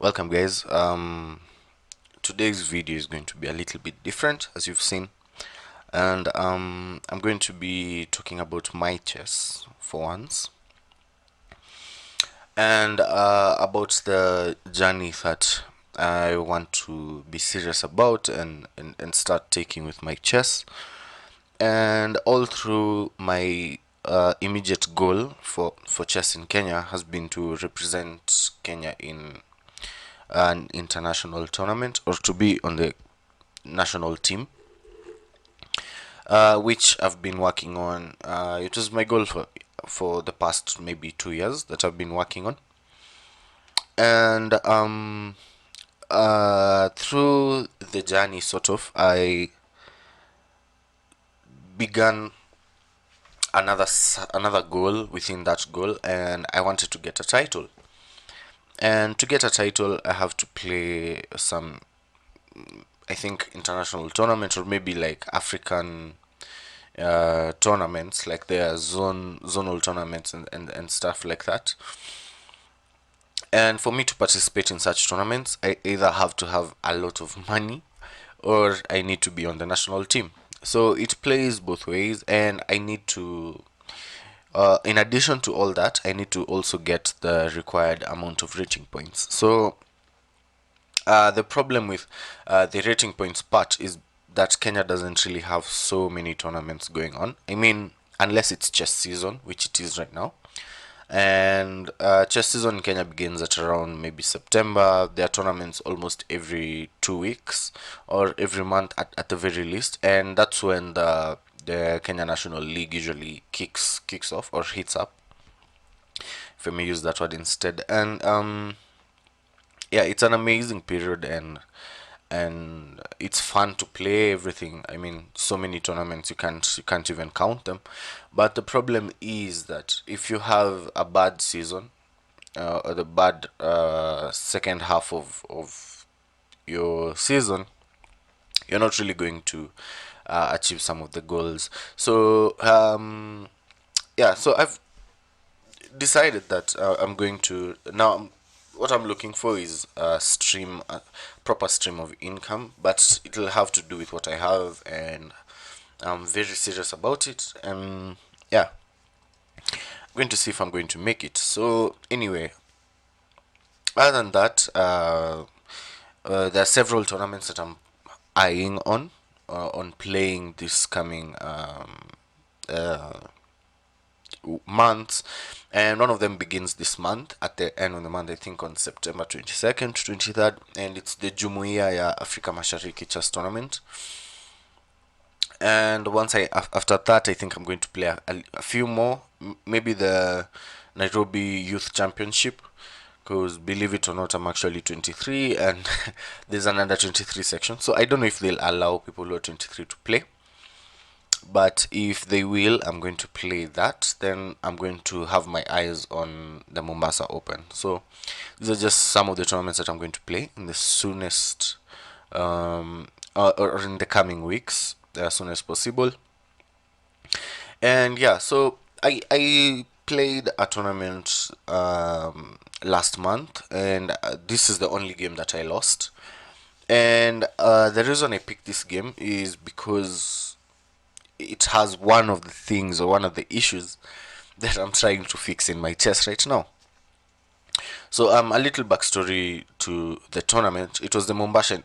Welcome guys. Today's video is going to be a little bit different, as you've seen, and I'm going to be talking about my chess for once, and about the journey that I want to be serious about and start taking with my chess, and all through my immediate goal for chess in Kenya has been to represent Kenya in an international tournament, or to be on the national team, which I've been working on. It was my goal for the past maybe 2 years that I've been working on, and through the journey, sort of, I began another goal within that goal, and I wanted to get a title. And to get a title, I have to play some, I think, international tournament, or maybe like African tournaments, like their zonal tournaments and stuff like that. And for me to participate in such tournaments, I either have to have a lot of money or I need to be on the national team. So it plays both ways, and I need to, in addition to all that, I need to also get the required amount of rating points. So the problem with the rating points part is that Kenya doesn't really have so many tournaments going on. I mean, unless it's chess season, which it is right now. And chess season in Kenya begins at around maybe September. There are tournaments almost every 2 weeks or every month at the very least, and that's when the Kenya National League usually kicks off or heats up, if I may use that word instead. And yeah, it's an amazing period, and it's fun to play everything. I mean, so many tournaments, you can't even count them. But the problem is that if you have a bad season, or the bad second half of your season, you're not really going to achieve some of the goals. So yeah, so I've decided that I'm going to now. What I'm looking for is a proper stream of income, but it'll have to do with what I have, and I'm very serious about it. And yeah, I'm going to see if I'm going to make it. So anyway, other than that, there are several tournaments that I'm eyeing on playing this coming uh, months, and one of them begins this month at the end of the month, I think on September 22nd to 23rd, and it's the Jumuiya ya Afrika Mashariki Chess Tournament. And after that, I think I'm going to play a few more, maybe the Nairobi Youth Championship, because believe it or not, I'm actually 23, and there's an under 23 section, so I don't know if they'll allow people who are 23 to play. But if they will, I'm going to play that. Then I'm going to have my eyes on the Mombasa Open. So these are just some of the tournaments that I'm going to play in the soonest, or in the coming weeks, as soon as possible. And yeah, so I played a tournament last month, and this is the only game that I lost. And the reason I picked this game is because it has one of the things, or one of the issues that I'm trying to fix in my chess right now. So a little backstory to the tournament. It was the Mombasa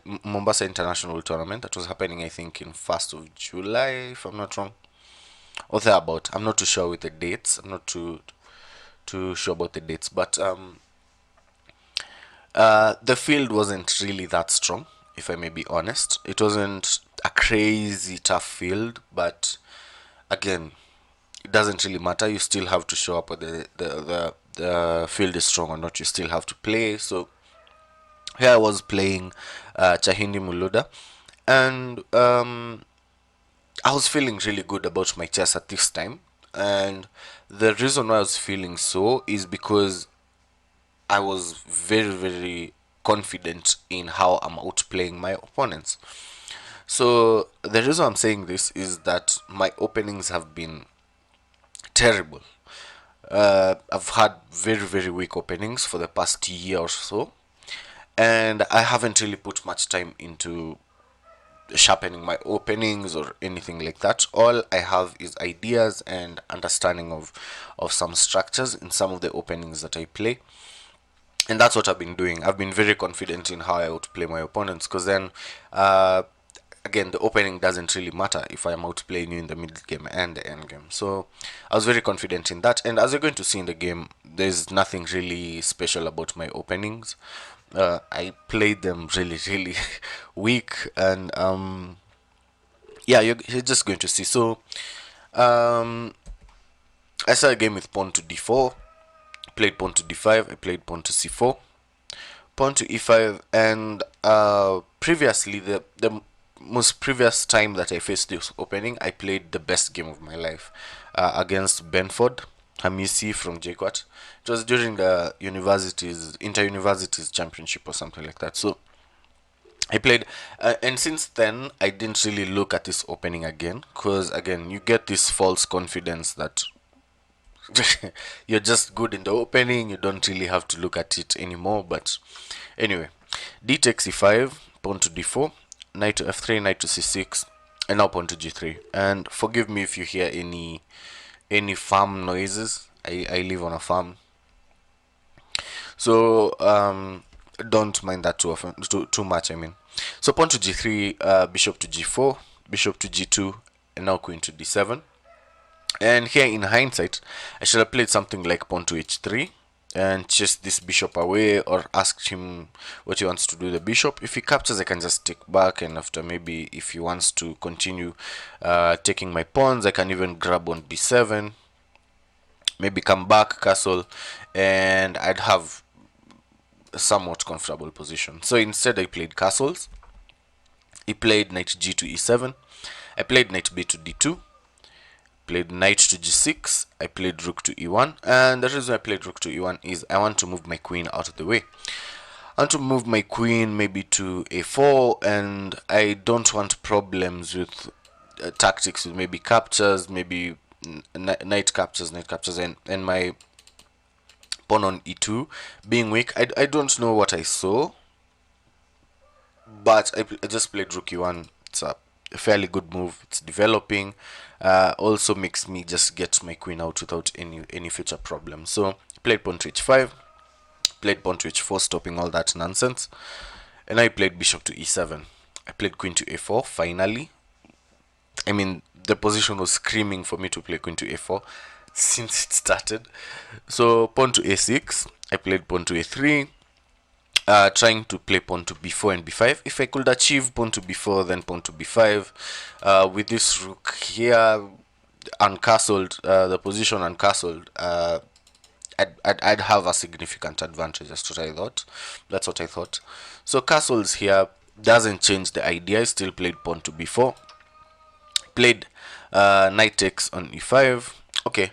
International Tournament that was happening, I think, in 1st of July, if I'm not wrong, or thereabout. I'm not too sure with the dates. I'm not too sure about the dates, but the field wasn't really that strong, if I may be honest. It wasn't a crazy tough field, but again, it doesn't really matter. You still have to show up whether the field is strong or not. You still have to play. So here I was playing Chahindi Muluda, and I was feeling really good about my chess at this time. And the reason why I was feeling so is because I was very, very confident in how I'm outplaying my opponents. So the reason I'm saying this is that my openings have been terrible. I've had very, very weak openings for the past year or so, and I haven't really put much time into sharpening my openings or anything like that. All I have is ideas and understanding of some structures in some of the openings that I play, and that's what I've been doing. I've been very confident in how I would play my opponents, because then uh, again, the opening doesn't really matter if I'm outplaying you in the middle game and the end game. So I was very confident in that, and as you're going to see in the game, there's nothing really special about my openings. I played them really really weak, and yeah, you're just going to see. So um, I started a game with pawn to d4, played pawn to d5, I played pawn to c4, pawn to e5, and previously, the most previous time that I faced this opening, I played the best game of my life against Benford Hamisi from JQuat. It was during the inter-universities championship or something like that. So I played, and since then I didn't really look at this opening again, because again you get this false confidence that you're just good in the opening, you don't really have to look at it anymore. But anyway, d takes e5, pawn to d4, knight to f3, knight to c6, and now pawn to g3. And forgive me if you hear any farm noises. I live on a farm, so don't mind that too often, too much, I mean. So pawn to g3, bishop to g4, bishop to g2, and now queen to d7. And here in hindsight, I should have played something like pawn to h3 and chased this bishop away, or asked him what he wants to do with the bishop. If he captures, I can just take back, and after, maybe if he wants to continue taking my pawns, I can even grab on b7, maybe come back, castle, and I'd have a somewhat comfortable position. So instead I played castles. He played knight g to e7, I played knight b to d2, played knight to g6, I played rook to e1, and the reason I played rook to e1 is I want to move my queen out of the way. I want to move my queen maybe to a4, and I don't want problems with tactics with maybe captures, maybe knight captures, and my pawn on e2 being weak. I don't know what I saw, but I just played rook e1. It's a fairly good move. It's developing. Also makes me just get my queen out without any future problem. So played pawn to h5, played pawn to h4, stopping all that nonsense, and I played bishop to e7. I played queen to a4 finally. I mean, the position was screaming for me to play queen to a4 since it started. So pawn to a6, I played pawn to a3, trying to play pawn to b4 and b5. If I could achieve pawn to b4, then pawn to b5. With this rook here uncastled, the position uncastled, I'd have a significant advantage. That's what I thought. So castles here doesn't change the idea. I still played pawn to b4, played knight takes on e5. Okay,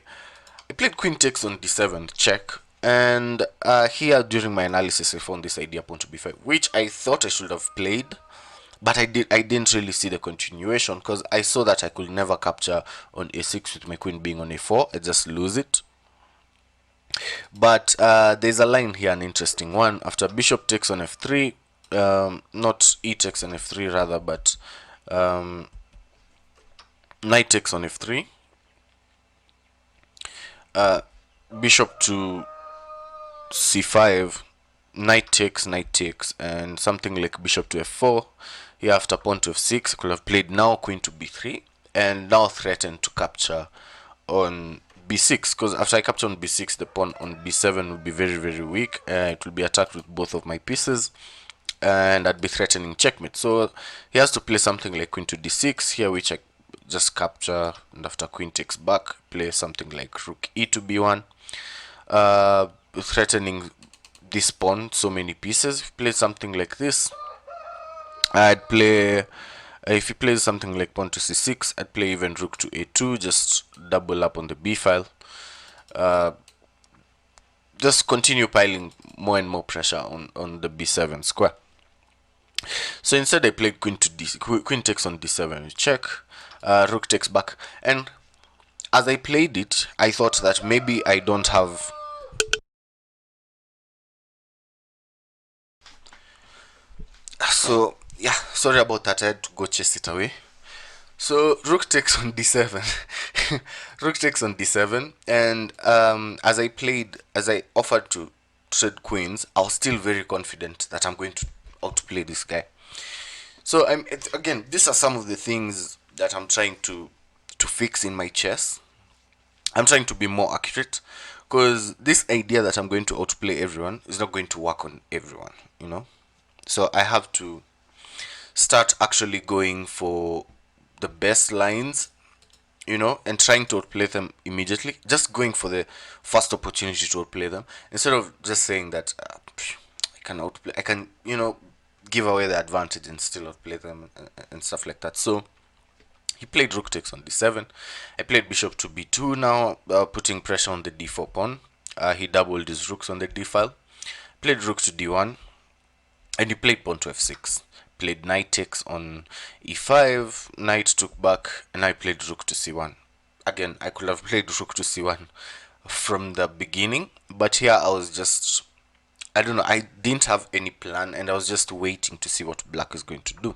I played queen takes on d7, check. And here during my analysis, I found this idea pawn to b5, which I thought I should have played, but I didn't really see the continuation, because I saw that I could never capture on a6 with my queen being on a4. I just lose it. But there's a line here, an interesting one. After bishop takes on f3, not e takes on f3 rather, but knight takes on f3, bishop to c5, knight takes, and something like bishop to f4. Here after pawn to f6, I could have played now queen to b3, and now threatened to capture on b6, because after I capture on b6, the pawn on b7 will be very very weak. It will be attacked with both of my pieces, and I'd be threatening checkmate. So he has to play something like queen to d6 here, which I just capture, and after queen takes back, play something like rook e to b1, threatening this pawn so many pieces. If he plays something like this, I'd play, if he plays something like pawn to c6, I'd play even rook to a2, just double up on the b file, just continue piling more and more pressure on the b7 square. So instead I played queen to d, queen takes on d7, check, rook takes back, and as I played it, I thought that maybe I don't have So yeah, sorry about that. I had to go chase it away. So rook takes on d7. Rook takes on d7, and as I offered to trade queens, I was still very confident that I'm going to outplay this guy. So again, these are some of the things that I'm trying to fix in my chess. I'm trying to be more accurate, because this idea that I'm going to outplay everyone is not going to work on everyone, you know. So I have to start actually going for the best lines, you know, and trying to outplay them immediately. Just going for the first opportunity to outplay them, instead of just saying that I can outplay, I can, you know, give away the advantage and still outplay them and stuff like that. So he played rook takes on d7. I played bishop to b2 now, putting pressure on the d4 pawn. He doubled his rooks on the d file. Played rook to d1, and he played pawn to f6. Played knight takes on e5, knight took back, and I played rook to c1. Again, I could have played rook to c1 from the beginning, but here I was just, I don't know, I didn't have any plan, and I was just waiting to see what black is going to do.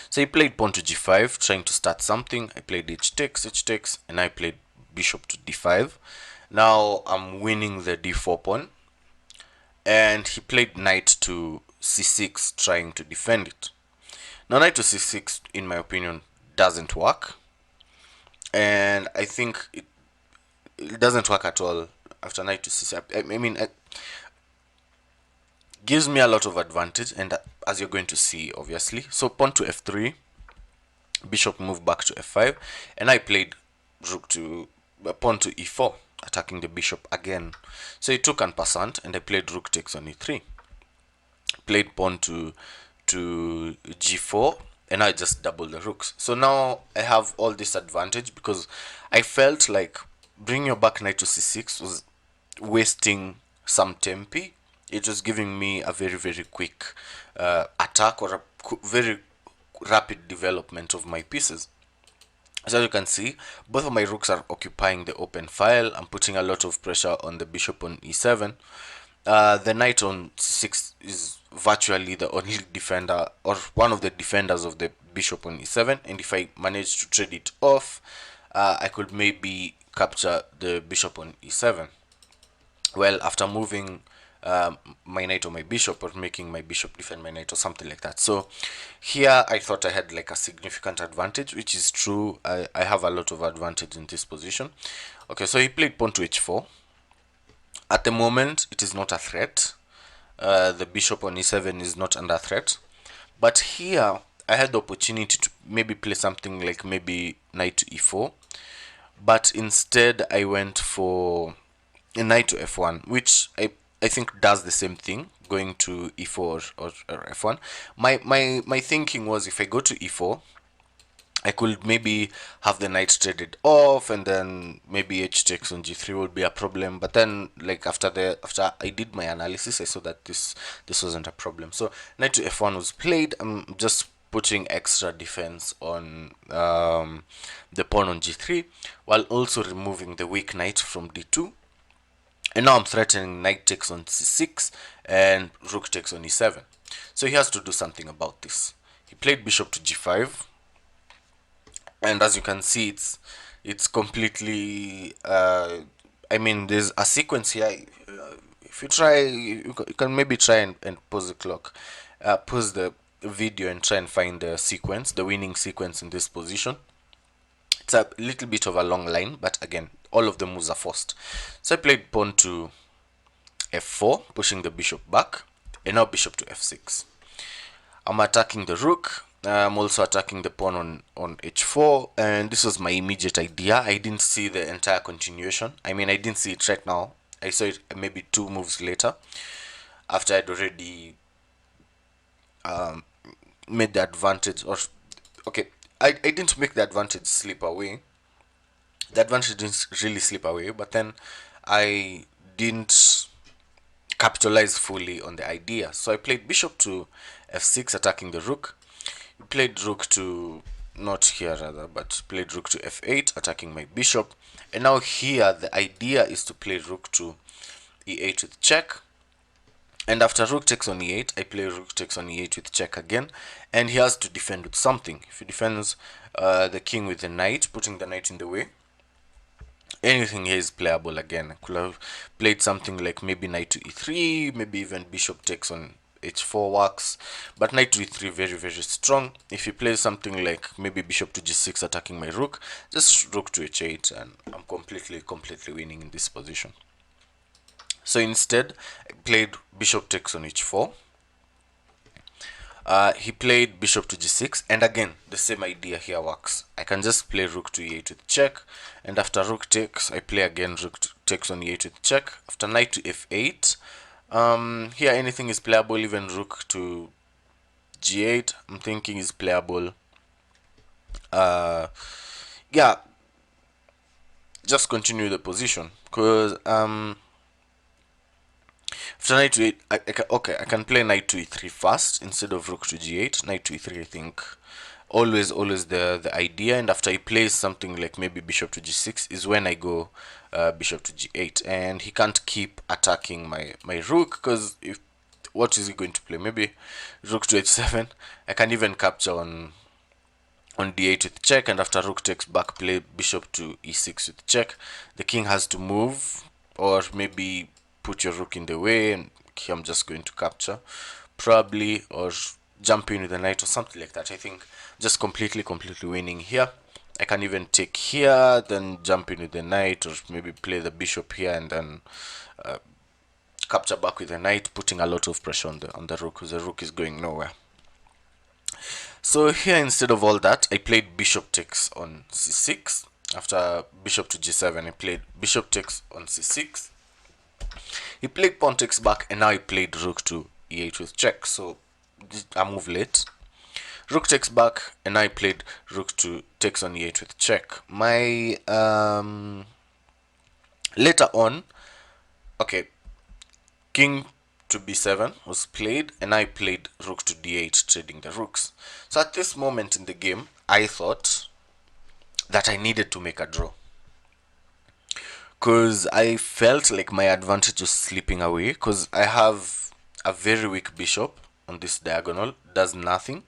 So he played pawn to g5, trying to start something. I played h takes, and I played bishop to d5. Now I'm winning the d4 pawn, and he played knight to c6, trying to defend it. Now knight to c6, in my opinion, doesn't work, and I think it doesn't work at all after knight to c6. I mean, it gives me a lot of advantage, and as you're going to see, obviously. So pawn to f3, bishop moved back to f5, and I played rook to pawn to e4, attacking the bishop again. So he took en passant, and I played rook takes on e3. Played pawn to g4, and I just doubled the rooks. So now I have all this advantage, because I felt like bringing your back knight to c6 was wasting some tempi. It was giving me a very quick attack, or a very rapid development of my pieces. So as you can see, both of my rooks are occupying the open file. I'm putting a lot of pressure on the bishop on e7. The knight on c6 is virtually the only defender, or one of the defenders of the bishop on e7, and if I manage to trade it off, I could maybe capture the bishop on e7. Well, after moving my knight or my bishop, or making my bishop defend my knight or something like that. So here I thought I had like a significant advantage, which is true. I have a lot of advantage in this position. Okay, so he played pawn to h4. At the moment, it is not a threat. The bishop on e7 is not under threat. But here, I had the opportunity to maybe play something like maybe knight to e4. But instead, I went for a knight to f1, which I think does the same thing, going to e4 or f1. My thinking was, if I go to e4, I could maybe have the knight traded off, and then maybe h takes on g3 would be a problem. But then, like after I did my analysis, I saw that this wasn't a problem. So knight to f1 was played. I'm just putting extra defense on the pawn on g3, while also removing the weak knight from d2. And now I'm threatening knight takes on c6 and rook takes on e7. So he has to do something about this. He played bishop to g5, and as you can see, it's completely I mean, there's a sequence here. If you try, you can maybe try and pause the clock, pause the video, and try and find the sequence, the winning sequence in this position. It's a little bit of a long line, but again, all of the moves are forced. So I played pawn to f4, pushing the bishop back, and now bishop to f6. I'm attacking the rook. I'm also attacking the pawn on h4, and this was my immediate idea. I didn't see the entire continuation. I mean, I didn't see it right now. I saw it maybe 2 moves later, after I'd already made the advantage. Or okay, I didn't make the advantage slip away. The advantage didn't really slip away, but then I didn't capitalize fully on the idea. So I played bishop to f6, attacking the rook. Played rook to, not here rather, but played rook to f8, attacking my bishop. And now here the idea is to play rook to e8 with check, And after rook takes on e8, I play rook takes on e8 with check again, and he has to defend with something. If he defends the king with the knight, putting the knight in the way, anything here is playable again. I could have played something like maybe knight to e3, maybe even bishop takes on h4 works, but knight to e3 very very strong. If he plays something like maybe bishop to g6 attacking my rook, just rook to h8, and I'm completely winning in this position. So instead, I played bishop takes on h4. He played bishop to g6, and again the same idea here works. I can just play rook to e8 with check, and after rook takes, I play again rook takes on e8 with check. After knight to f8, here anything is playable, even rook to g8 I'm thinking is playable. Yeah, just continue the position, because after knight to 8, I can play knight to e3 first instead of rook to g8. Knight to e3, I think, always the idea. And after he plays something like maybe bishop to g6 is when I go bishop to g8, and he can't keep attacking my rook, because if what is he going to play? Maybe rook to h7. I can even capture on d8 with check, and after rook takes back, play bishop to e6 with check. The king has to move, or maybe put your rook in the way, and here I'm just going to capture probably, or jump in with the knight or something like that. I think just completely winning here. I can even take here, then jump in with the knight, or maybe play the bishop here and then capture back with the knight, putting a lot of pressure on the rook, because the rook is going nowhere. So here, instead of all that, I played bishop takes on c6. After bishop to g7, I played bishop takes on c6. He played pawn takes back, and now I played rook to e8 with check. So I move late. Rook takes back, and I played rook to takes on e8 with check. My later on, okay, king to b7 was played, and I played rook to d8, trading the rooks. So at this moment in the game, I thought that I needed to make a draw, because I felt like my advantage was slipping away, because I have a very weak bishop on this diagonal, does nothing,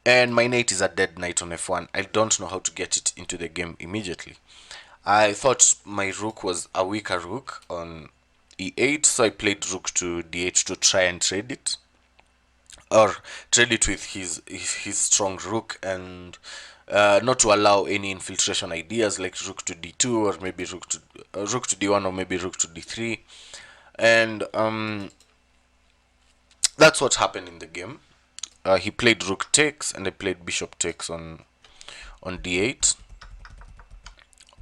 and my knight is a dead knight on f1. I don't know how to get it into the game immediately. I thought my rook was a weaker rook on e8, so I played rook to d8 to try and trade it, or trade it with his strong rook, and not to allow any infiltration ideas like rook to d2, or maybe rook to d1, or maybe rook to d3, and that's what happened in the game. He played rook takes, and I played bishop takes on d8.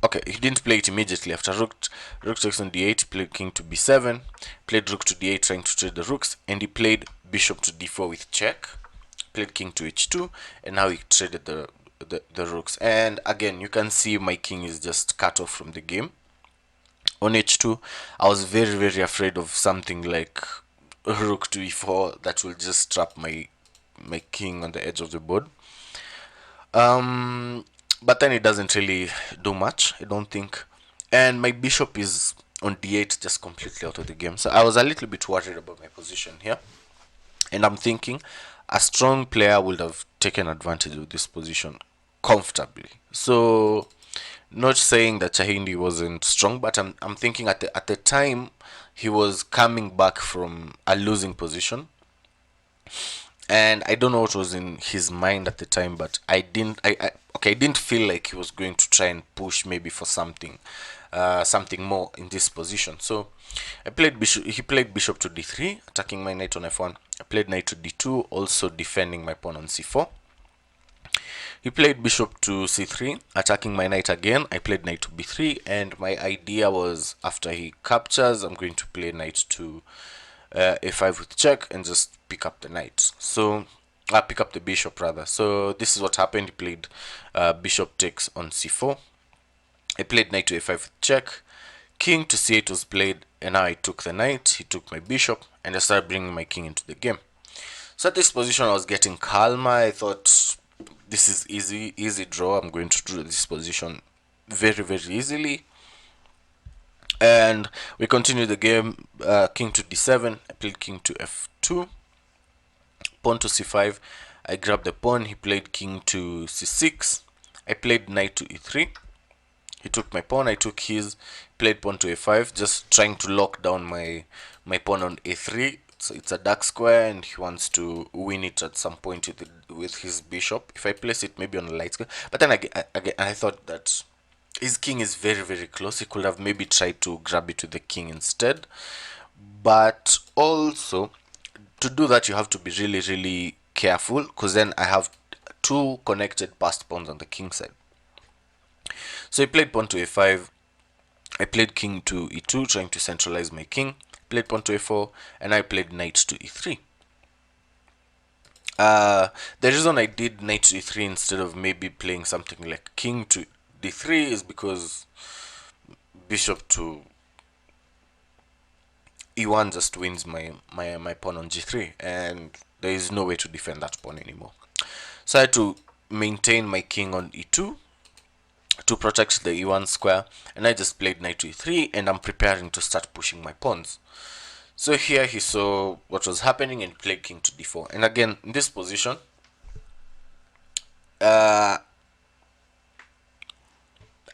Okay, he didn't play it immediately. After rook takes on d8, played king to b7, played rook to d8 trying to trade the rooks, and he played bishop to d4 with check, played king to h2, and now he traded the rooks. And again, you can see my king is just cut off from the game. On h2, I was very afraid of something like rook to e4 that will just trap my king on the edge of the board. But then it doesn't really do much, I don't think. And my bishop is on d8, just completely out of the game. So I was a little bit worried about my position here. And I'm thinking a strong player would have taken advantage of this position comfortably. So not saying that Chahindi wasn't strong, but I'm thinking at the time he was coming back from a losing position, and I don't know what was in his mind at the time, but I didn't feel like he was going to try and push maybe for something more in this position. So I played bishop. He played bishop to d3, attacking my knight on f1. I played knight to d2, also defending my pawn on c4. He played bishop to c3, attacking my knight again. I played knight to b3, and my idea was after he captures, I'm going to play knight to a5 with check and just pick up the knight. So I pick up the bishop rather. So this is what happened. He played bishop takes on c4. I played knight to a5 with check. King to c8 was played, and now I took the knight. He took my bishop, and I started bringing my king into the game. So at this position, I was getting calmer. I thought this is easy draw. I'm going to draw this position very easily. And we continue the game. King to d7. I played king to f2. Pawn to c5. I grabbed the pawn. He played king to c6. I played knight to e3. He took my pawn. I took his. Played pawn to a5, just trying to lock down my pawn on a3. So it's a dark square, and he wants to win it at some point with his bishop. If I place it maybe on a light square, but then again, I thought that his king is very, very close. He could have maybe tried to grab it with the king instead. But also, to do that, you have to be really, really careful, because then I have two connected passed pawns on the king side. So he played pawn to a5. I played king to e2, trying to centralize my king. Played pawn to a4, and I played knight to e3. The reason I did knight to e3 instead of maybe playing something like king to d3 is because bishop to e1 just wins my pawn on g3, and there is no way to defend that pawn anymore. So I had to maintain my king on e2 to protect the e1 square, and I just played knight to e3, and I'm preparing to start pushing my pawns. So here he saw what was happening and played king to d4. And again, in this position, I'm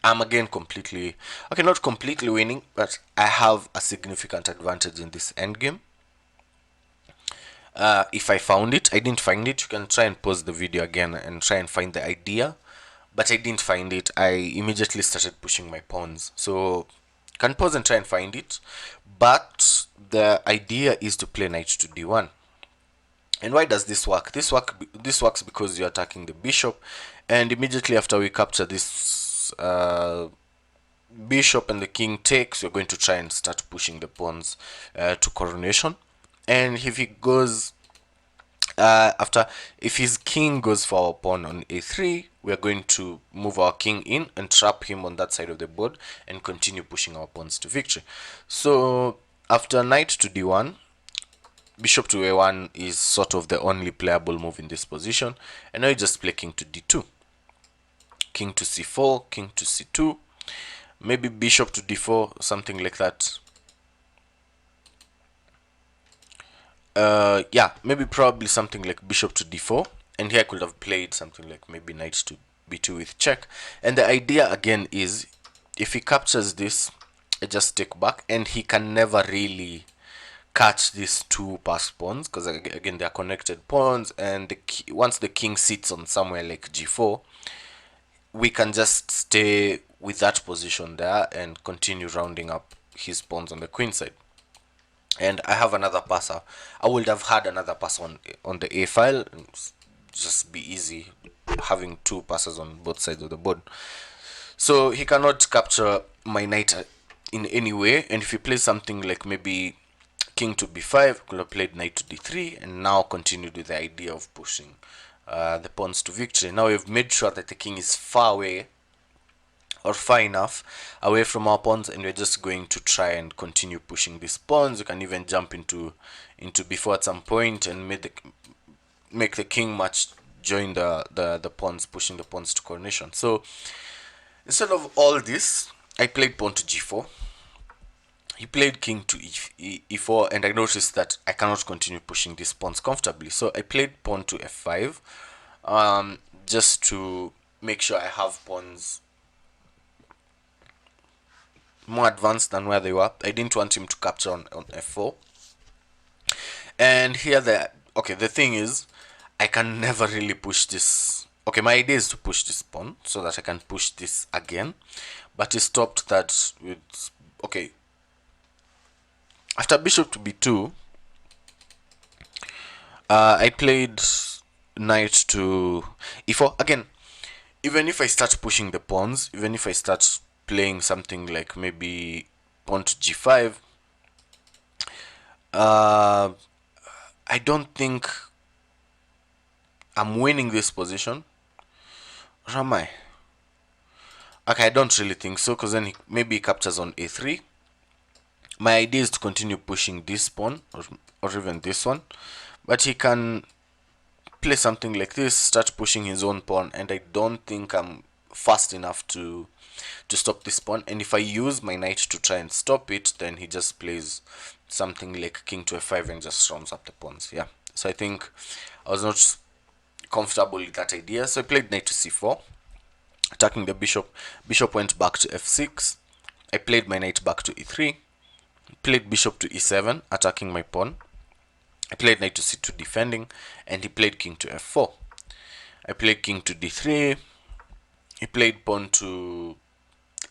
again completely, okay, not completely winning, but I have a significant advantage in this endgame. If I found it, I didn't find it. You can try and pause the video again and try and find the idea, but I didn't find it. I immediately started pushing my pawns. So you can pause and try and find it, but the idea is to play knight to d1. And why does this work? This works because you're attacking the bishop, and immediately after we capture this bishop and the king takes, we're going to try and start pushing the pawns to coronation. And if he goes if his king goes for our pawn on a3, we are going to move our king in and trap him on that side of the board and continue pushing our pawns to victory. So after knight to d1, bishop to a1 is sort of the only playable move in this position, and now you just play king to d2, king to c4, king to c2, maybe bishop to d4, something like that. Yeah, maybe probably something like bishop to d4, and here I could have played something like maybe knight to b2 with check. And the idea again is, if he captures this, I just take back, and he can never really catch these two passed pawns, because again they are connected pawns, and once the king sits on somewhere like g4, we can just stay with that position there and continue rounding up his pawns on the queen side. And I have another passer. I would have had another pass on the a file, and just be easy having two passes on both sides of the board. So he cannot capture my knight in any way, and if he plays something like maybe king to b5, could have played knight to d3, and now continued with the idea of pushing the pawns to victory. Now we've made sure that the king is far away, or far enough away from our pawns, and we're just going to try and continue pushing these pawns. You can even jump into b4 at some point and make the king match, join the pawns, pushing the pawns to coronation. So instead of all this, I played pawn to g4. He played king to e4, and I noticed that I cannot continue pushing these pawns comfortably. So I played pawn to f5, just to make sure I have pawns more advanced than where they were. I didn't want him to capture on f4. And here the thing is, I can never really push this. Okay, my idea is to push this pawn so that I can push this again, but he stopped that with, okay, after bishop to b2, I played knight to e4. Again, even if I start pushing the pawns, even if I start playing something like maybe pawn to g5, I don't think I'm winning this position. Or am I? Okay, I don't really think so, because then maybe he captures on a3. My idea is to continue pushing this pawn, or even this one, but he can play something like this, start pushing his own pawn, and I don't think I'm fast enough to to stop this pawn, and if I use my knight to try and stop it, then he just plays something like king to f5 and just rounds up the pawns. Yeah, so I think I was not comfortable with that idea, so I played knight to c4, attacking the bishop. Bishop went back to f6. I played my knight back to e3, played bishop to e7, attacking my pawn. I played knight to c2, defending, and he played king to f4. I played king to d3. He played pawn to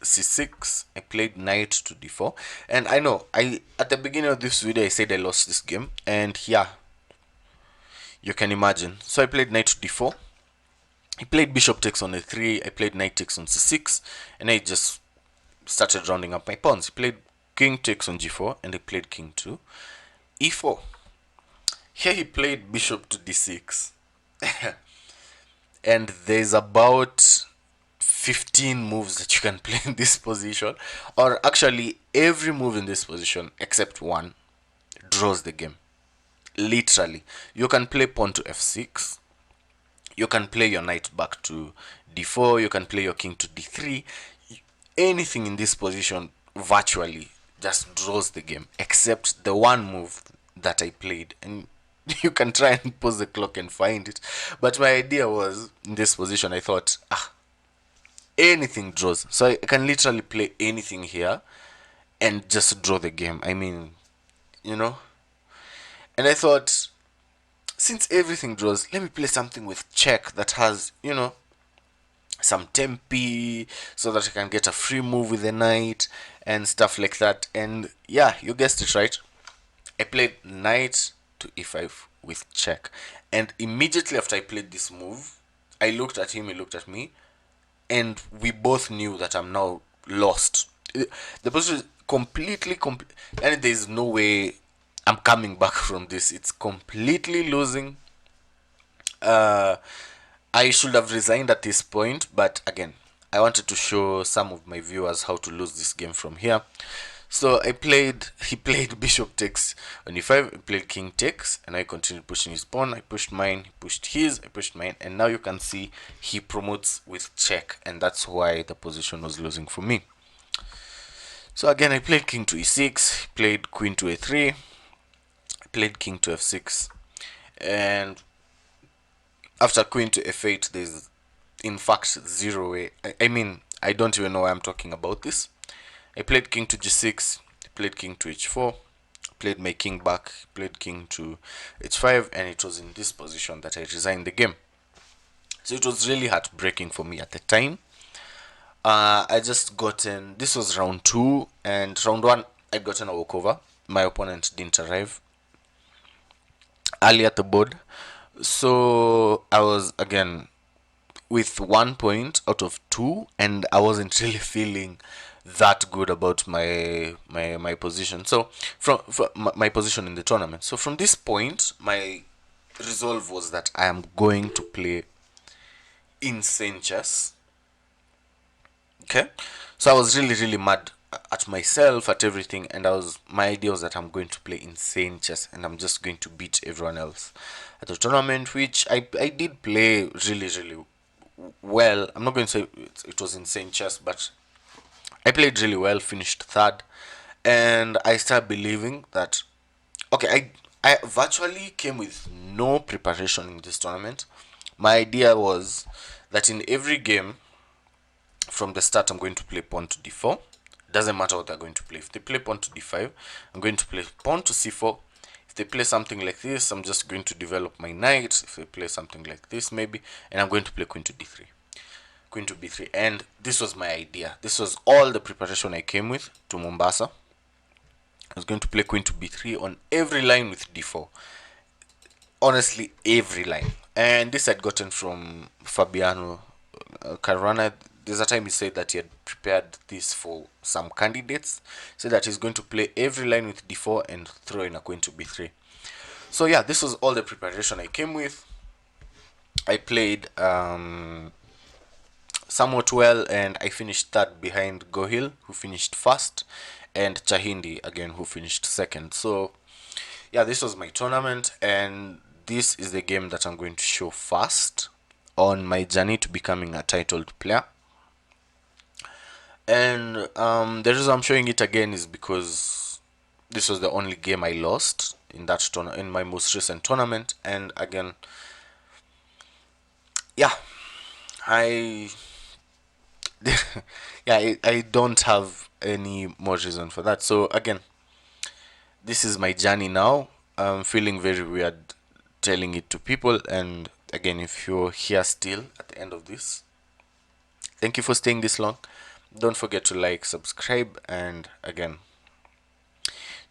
c6. I played knight to d4. And I know, at the beginning of this video I said I lost this game, and yeah, you can imagine. So I played knight to d4. He played bishop takes on a3. I played knight takes on c6, and I just started rounding up my pawns. He played king takes on g4, and I played king to e4. Here he played bishop to d6. And there's about 15 moves that you can play in this position, or actually every move in this position except one draws the game. Literally, you can play pawn to f6, you can play your knight back to d4, you can play your king to d3. Anything in this position virtually just draws the game, except the one move that I played, and you can try and pause the clock and find it. But my idea was, in this position, I thought, anything draws. So I can literally play anything here and just draw the game. I mean, you know? And I thought, since everything draws, let me play something with check that has, some tempi, so that I can get a free move with the knight and stuff like that. And yeah, you guessed it right. I played knight to e5 with check. And immediately after I played this move, I looked at him, he looked at me, and we both knew that I'm now lost. The position is and there's no way I'm coming back from this. It's completely losing. I should have resigned at this point, but again, I wanted to show some of my viewers how to lose this game from here. So he played bishop takes on e5, I played king takes, and I continued pushing his pawn. I pushed mine, he pushed his, I pushed mine, and now you can see he promotes with check, and that's why the position was losing for me. So again, I played king to e6, played queen to a3, I played king to f6, and after queen to f8, there's in fact zero way. I mean, I don't even know why I'm talking about this. I played king to g6, played king to h4, played my king back, played king to h5, and it was in this position that I resigned the game. So it was really heartbreaking for me at the time. I just gotten, this was round 2, and round 1 I gotten a walkover. My opponent didn't arrive early at the board, so I was again with 1 point out of 2, and I wasn't really feeling that good about my position. So from my position in the tournament. So from this point, my resolve was that I am going to play insane chess. Okay, so I was really mad at myself, at everything, and my idea was that I'm going to play insane chess and I'm just going to beat everyone else at the tournament, which I did play really well. I'm not going to say it was insane chess, but I played really well, finished third, and I started believing that okay, I virtually came with no preparation in this tournament. My idea was that in every game from the start I'm going to play pawn to d4. Doesn't matter what they're going to play. If they play pawn to d5, I'm going to play pawn to c4. If they play something like this, I'm just going to develop my knight. If they play something like this, maybe, and I'm going to play queen to d3, queen to b3. And this was my idea. This was all the preparation I came with to Mombasa. I was going to play queen to b3 on every line with d4. Honestly, every line. And this I'd gotten from Fabiano Caruana. There's a time he said that he had prepared this for some candidates. He said that he's going to play every line with d4 and throw in a queen to b3. So yeah, this was all the preparation I came with. I played somewhat well, and I finished third behind Gohil, who finished first, and Chahindi again, who finished second. So yeah, this was my tournament, and this is the game that I'm going to show first on my journey to becoming a titled player. And the reason I'm showing it again is because this was the only game I lost in that in my most recent tournament. And again, yeah, I yeah, I don't have any more reason for that. So again, this is my journey now. I'm feeling very weird telling it to people. And again, if you're here still at the end of this, thank you for staying this long. Don't forget to like, subscribe, and again,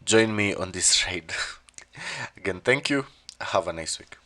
join me on this ride. Again, thank you. Have a nice week.